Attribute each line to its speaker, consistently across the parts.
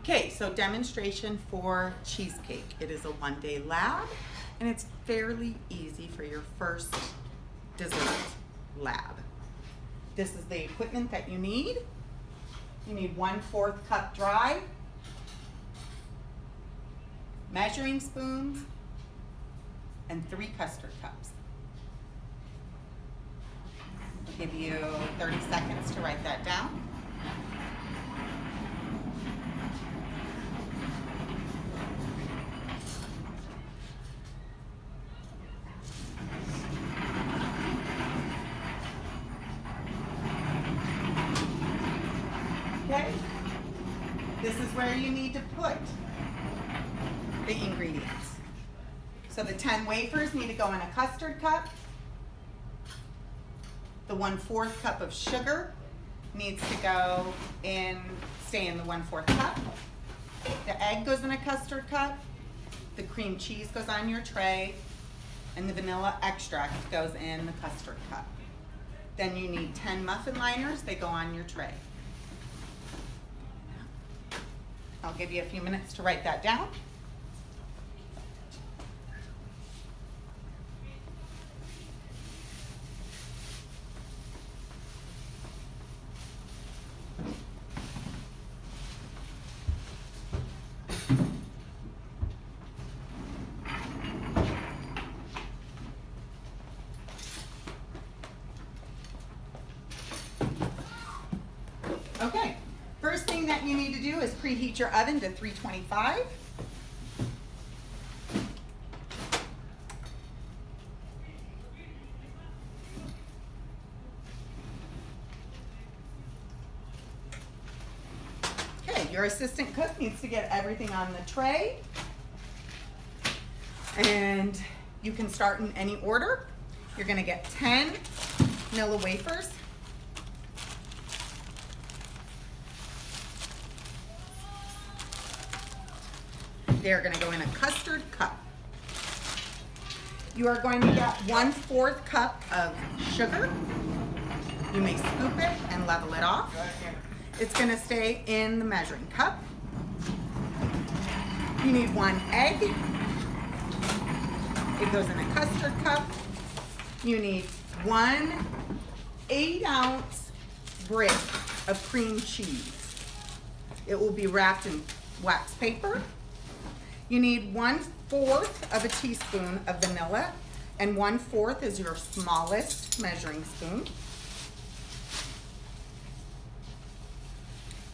Speaker 1: Okay, so demonstration for cheesecake. It is a one-day lab, and it's fairly easy for your first dessert lab. This is the equipment that you need. You need 1/4 cup dry, measuring spoons, and 3 custard cups. I'll give you 30 seconds to write that down. Okay, this is where you need to put the ingredients. So the 10 wafers need to go in a custard cup. The 1/4 cup of sugar needs to go in, stay in the 1/4 cup. The egg goes in a custard cup. The cream cheese goes on your tray. And the vanilla extract goes in the custard cup. Then you need 10 muffin liners. They go on your tray. I'll give you a few minutes to write that down. Okay, first thing that you need to do is preheat your oven to 325. Okay, your assistant cook needs to get everything on the tray. And you can start in any order. You're gonna get 10 vanilla wafers. They're going to go in a custard cup. You are going to get 1/4 cup of sugar. You may scoop it and level it off. It's going to stay in the measuring cup. You need 1 egg. It goes in a custard cup. You need 1 8-ounce brick of cream cheese. It will be wrapped in wax paper. You need 1/4 of a teaspoon of vanilla, and 1/4 is your smallest measuring spoon.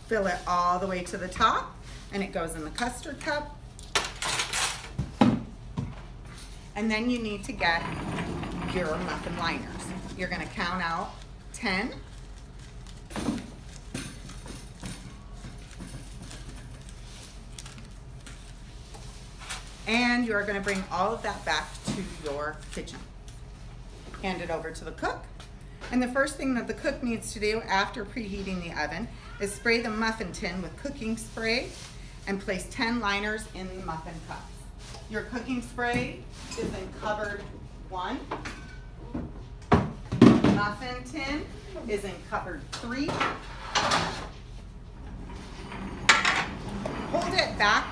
Speaker 1: Fill it all the way to the top, and it goes in the custard cup. And then you need to get your muffin liners. You're gonna count out 10. And you're going to bring all of that back to your kitchen. Hand it over to the cook. And the first thing that the cook needs to do after preheating the oven is spray the muffin tin with cooking spray and place 10 liners in the muffin cups. Your cooking spray is in cupboard 1. Muffin tin is in cupboard 3. Hold it back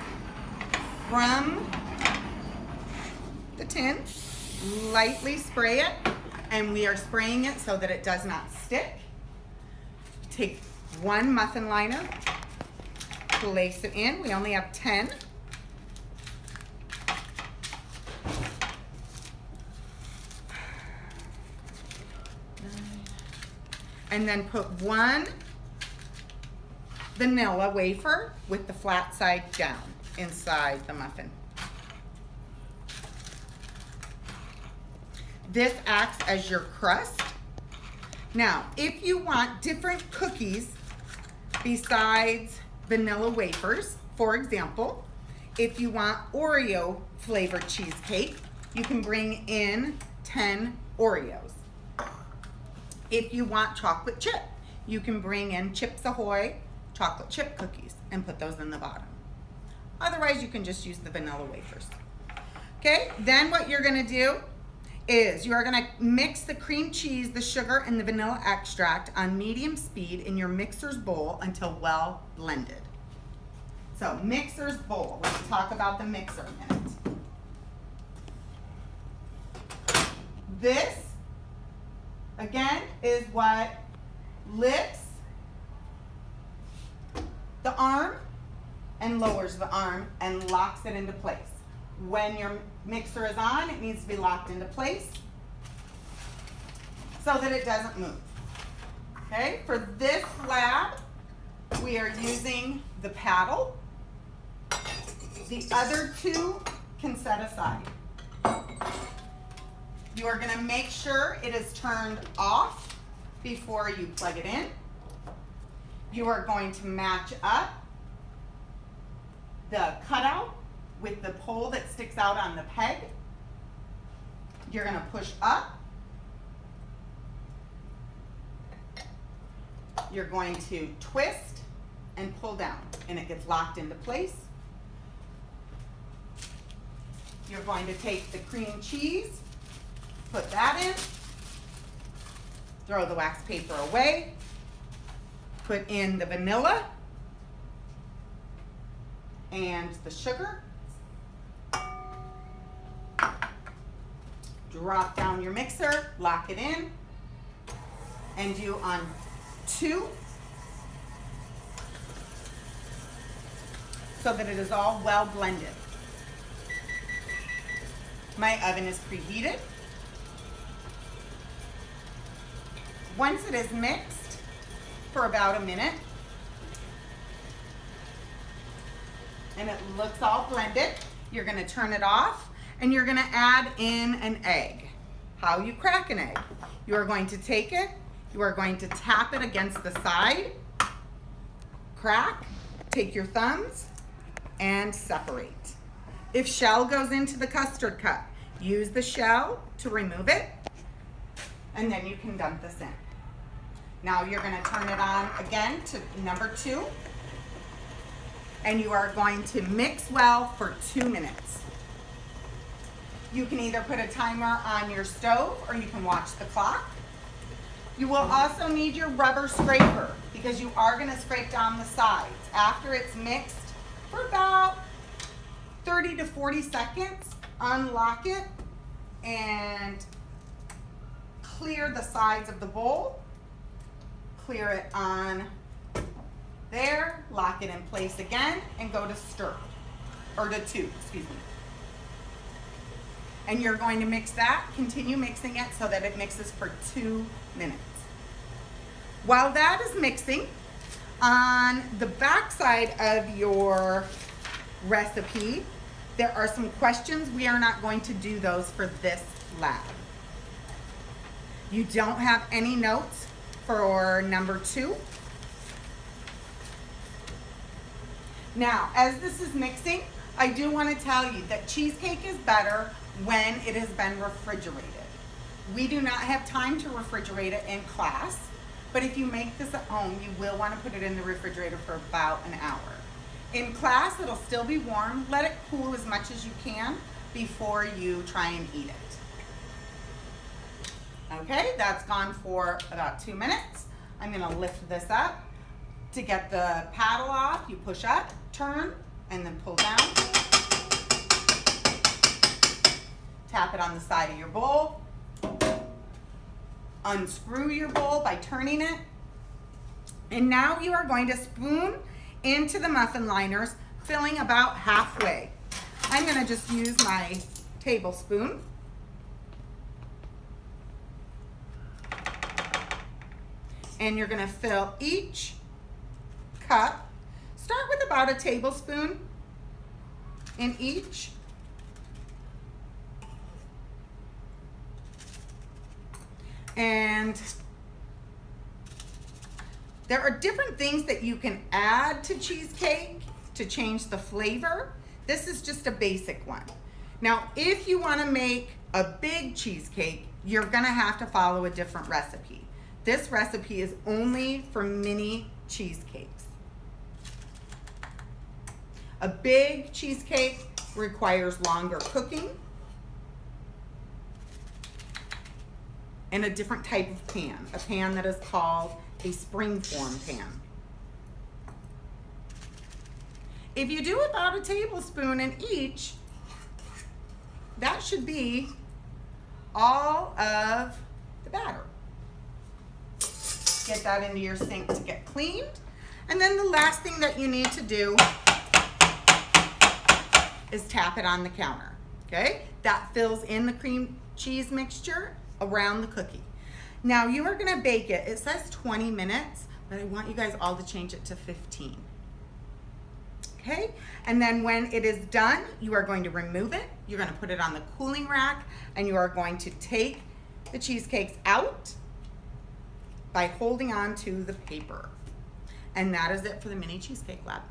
Speaker 1: from the tin, lightly spray it, and we are spraying it so that it does not stick. Take 1 muffin liner, place it in. We only have 10. And then put 1 vanilla wafer with the flat side down inside the muffin. This acts as your crust. Now, if you want different cookies besides vanilla wafers, for example, if you want Oreo flavored cheesecake, you can bring in 10 Oreos. If you want chocolate chip, you can bring in Chips Ahoy chocolate chip cookies and put those in the bottom. Otherwise, you can just use the vanilla wafers. Okay, then what you're gonna do is you are going to mix the cream cheese, the sugar, and the vanilla extract on medium speed in your mixer's bowl until well blended. So mixer's bowl. Let's talk about the mixer a minute. This, again, is what lifts the arm and lowers the arm and locks it into place. When your mixer is on, it needs to be locked into place so that it doesn't move. Okay, for this lab, we are using the paddle. The other two can set aside. You are going to make sure it is turned off before you plug it in. You are going to match up the cutout with the pole that sticks out on the peg. You're going to push up. You're going to twist and pull down, and it gets locked into place. You're going to take the cream cheese, put that in, throw the wax paper away, put in the vanilla and the sugar, drop down your mixer, lock it in, and do on 2 so that it is all well blended. My oven is preheated. Once it is mixed for about a minute and it looks all blended, you're going to turn it off and you're going to add in an egg. How you crack an egg. You are going to take it, you are going to tap it against the side, crack, take your thumbs, and separate. If shell goes into the custard cup, use the shell to remove it, and then you can dump this in. Now you're going to turn it on again to number 2, and you are going to mix well for 2 minutes. You can either put a timer on your stove or you can watch the clock. You will also need your rubber scraper because you are going to scrape down the sides. After it's mixed for about 30 to 40 seconds, unlock it and clear the sides of the bowl. Clear it on there, lock it in place again, and go to stir, or to 2, excuse me. And you're going to mix that, continue mixing it so that it mixes for 2 minutes. While that is mixing, on the back side of your recipe, there are some questions. We are not going to do those for this lab. You don't have any notes for number 2. Now, as this is mixing, I do want to tell you that cheesecake is better when it has been refrigerated. We do not have time to refrigerate it in class, but if you make this at home, you will want to put it in the refrigerator for about an hour. In class, it'll still be warm. Let it cool as much as you can before you try and eat it. Okay, that's gone for about 2 minutes. I'm going to lift this up. To get the paddle off, you push up, turn, and then pull down. Tap it on the side of your bowl. Unscrew your bowl by turning it. And now you are going to spoon into the muffin liners, filling about halfway. I'm going to just use my tablespoon. And you're going to fill each cup. Start with about a tablespoon in each. And there are different things that you can add to cheesecake to change the flavor. This is just a basic one. Now, if you want to make a big cheesecake, you're going to have to follow a different recipe. This recipe is only for mini cheesecakes. A big cheesecake requires longer cooking and a different type of pan, a pan that is called a springform pan. If you do about a tablespoon in each, that should be all of the batter. Get that into your sink to get cleaned. And then the last thing that you need to do is tap it on the counter, okay? That fills in the cream cheese mixture around the cookie. Now you are gonna bake it. It says 20 minutes, but I want you guys all to change it to 15. Okay, and then when it is done, you are going to remove it. You're gonna put it on the cooling rack, and you are going to take the cheesecakes out by holding on to the paper. And that is it for the mini cheesecake lab.